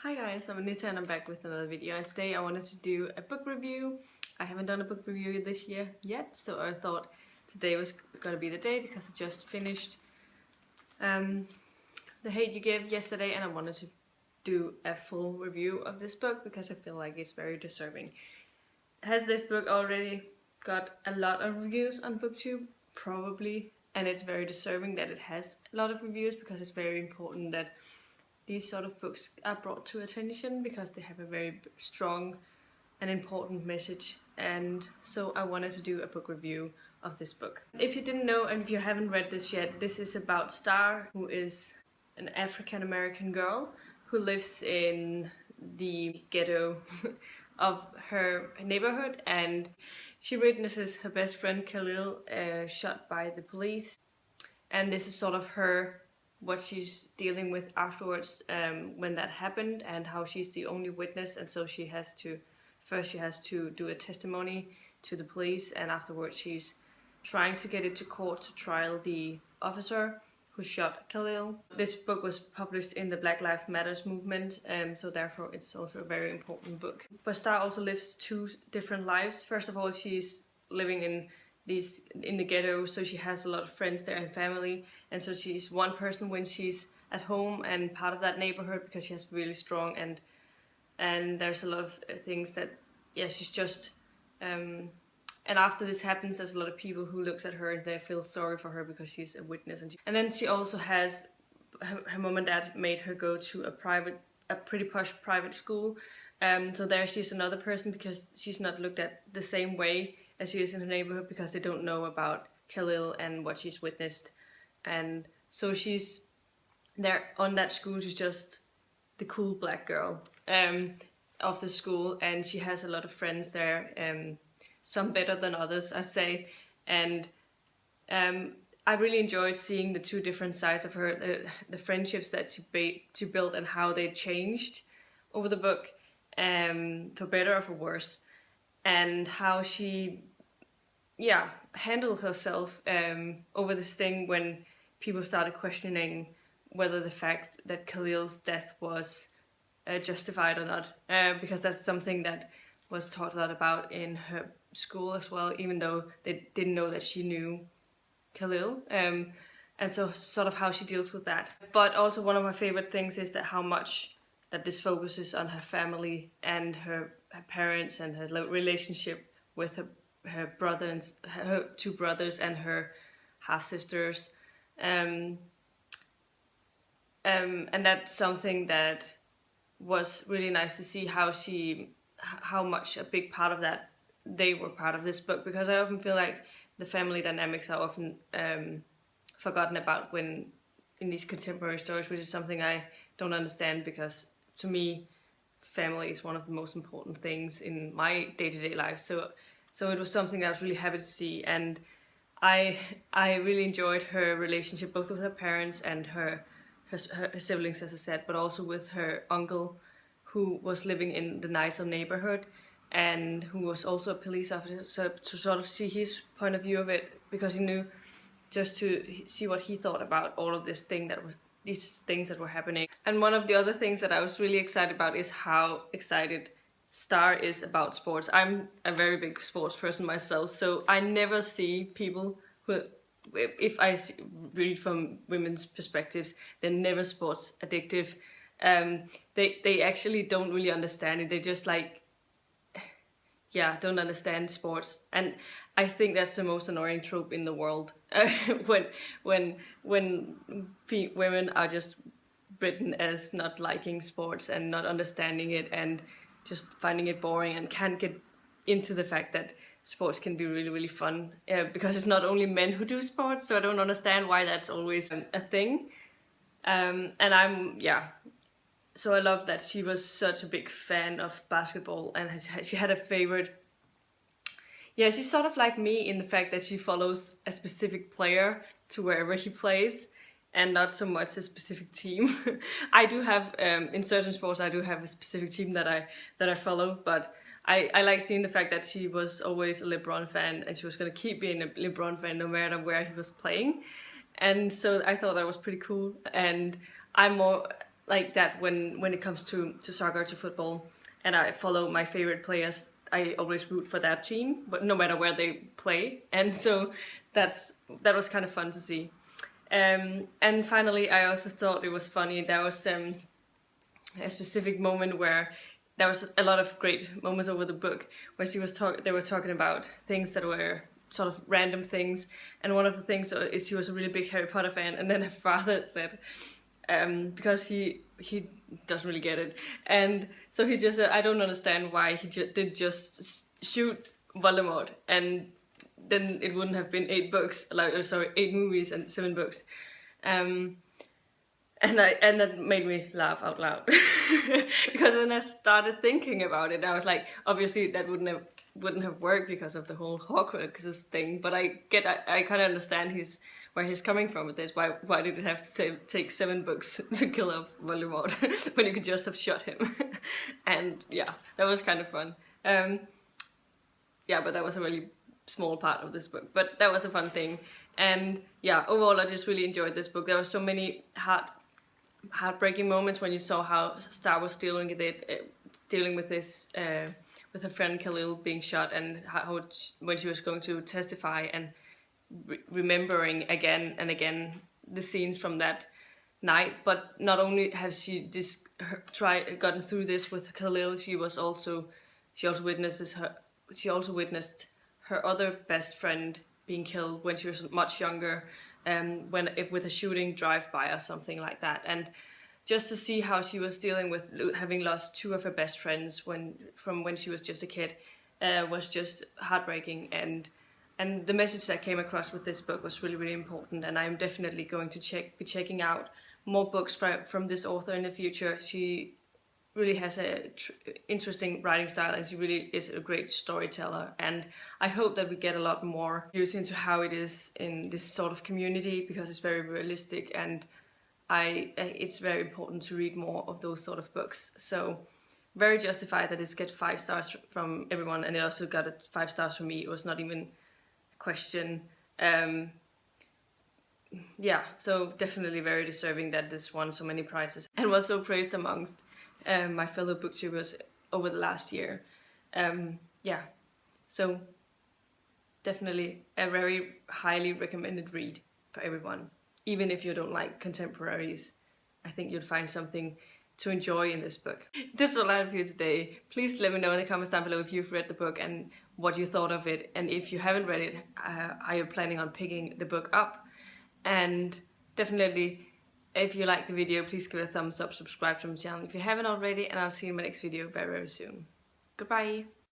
Hi guys, I'm Anita and I'm back with another video, and today I wanted to do a book review. I haven't done a book review this year yet, so I thought today was gonna be the day because I just finished The Hate You Give yesterday, and I wanted to do a full review of this book because I feel like it's very deserving. Has this book already got a lot of reviews on BookTube? Probably, and it's very deserving that it has a lot of reviews because it's very important that these sort of books are brought to attention because they have a very strong and important message, and so I wanted to do a book review of this book. If you didn't know and if you haven't read this yet, this is about Star, who is an African American girl who lives in the ghetto of her neighborhood, and she witnesses her best friend Khalil shot by the police, and this is sort of what she's dealing with afterwards when that happened, and how she's the only witness, and so she has to do a testimony to the police, and afterwards she's trying to get it to court to trial the officer who shot Khalil. This book was published in the Black Lives Matters movement, so therefore it's also a very important book. But Star also lives two different lives. First of all, she's living in the ghetto, so she has a lot of friends there and family, and so she's one person when she's at home and part of that neighborhood because she has really strong, and there's a lot of things that she's just and after this happens, there's a lot of people who looks at her and they feel sorry for her because she's a witness, and then she also has her mom and dad made her go to a pretty posh private school, so there she's another person because she's not looked at the same way as she is in her neighborhood because they don't know about Khalil and what she's witnessed, and so she's there on that school. She's just the cool black girl of the school, and she has a lot of friends there, some better than others, I'd say, and I really enjoyed seeing the two different sides of her, the friendships that she built and how they changed over the book, for better or for worse, and how she handled herself over this thing when people started questioning whether the fact that Khalil's death was justified or not, because that's something that was taught a lot about in her school as well, even though they didn't know that she knew Khalil, and so sort of how she deals with that. But also one of my favorite things is that how much that this focuses on her family and her parents and her relationship with her brother and her two brothers and her half sisters, and that's something that was really nice to see how much a big part of that they were part of this book, because I often feel like the family dynamics are often forgotten about when in these contemporary stories, which is something I don't understand, because to me family is one of the most important things in my day-to-day life. So it was something I was really happy to see, and I really enjoyed her relationship both with her parents and her siblings, as I said, but also with her uncle, who was living in the nicer neighborhood and who was also a police officer, so to sort of see his point of view of it, because he knew, just to see what he thought about all of these things that were happening. And one of the other things that I was really excited about is how excited Star is about sports. I'm a very big sports person myself, so I never see people who, if I read from women's perspectives, they're never sports addictive. They actually don't really understand it. They just don't understand sports, and I think that's the most annoying trope in the world. when women are just written as not liking sports and not understanding it and just finding it boring and can't get into the fact that sports can be really, really fun, because it's not only men who do sports, so I don't understand why that's always a thing. So I love that she was such a big fan of basketball, and she had a favorite. Yeah, she's sort of like me in the fact that she follows a specific player to wherever he plays, and not so much a specific team. I do have, in certain sports, I do have a specific team that I follow, but I like seeing the fact that she was always a LeBron fan, and she was going to keep being a LeBron fan no matter where he was playing. And so I thought that was pretty cool, and I'm more like that when it comes to soccer, to football, and I follow my favorite players. I always root for that team, but no matter where they play, and so that was kind of fun to see. And finally, I also thought it was funny. There was a specific moment where there was a lot of great moments over the book where they were talking about things that were sort of random things, and one of the things is she was a really big Harry Potter fan, and then her father said, because he doesn't really get it, and so he just said, I don't understand why he did just shoot Voldemort, and then it wouldn't have been 8 books, 8 movies and 7 books. And that made me laugh out loud because then I started thinking about it. I was like, obviously that wouldn't have worked because of the whole Horcruxes thing, but I kind of understand where he's coming from with this. Why did it have to take 7 books to kill off Voldemort when you could just have shot him? And yeah, that was kind of fun. Yeah, but that was a really small part of this book, but that was a fun thing. And yeah, overall I just really enjoyed this book. There were so many heartbreaking moments when you saw how Star was dealing with this with her friend Khalil being shot, and how when she was going to testify and remembering again and again the scenes from that night. But not only has she gotten through this with Khalil, she also witnessed her other best friend being killed when she was much younger, with a shooting drive-by or something like that. And just to see how she was dealing with having lost 2 of her best friends from when she was just a kid was just heartbreaking. And the message that came across with this book was really, really important. And I'm definitely going to be checking out more books from this author in the future. She really has a interesting writing style, and she really is a great storyteller. And I hope that we get a lot more views into how it is in this sort of community, because it's very realistic, and it's very important to read more of those sort of books. So very justified that it's get 5 stars from everyone, and it also got 5 stars from me. It was not even a question. Yeah, so definitely very deserving that this won so many prizes and was so praised amongst my fellow booktubers over the last year. Yeah, so definitely a very highly recommended read for everyone. Even if you don't like contemporaries, I think you'll find something to enjoy in this book. This is all I have for you today. Please let me know in the comments down below if you've read the book and what you thought of it. And if you haven't read it, are you planning on picking the book up? And definitely, if you like the video, please give it a thumbs up, subscribe to my channel if you haven't already, and I'll see you in my next video very, very soon. Goodbye!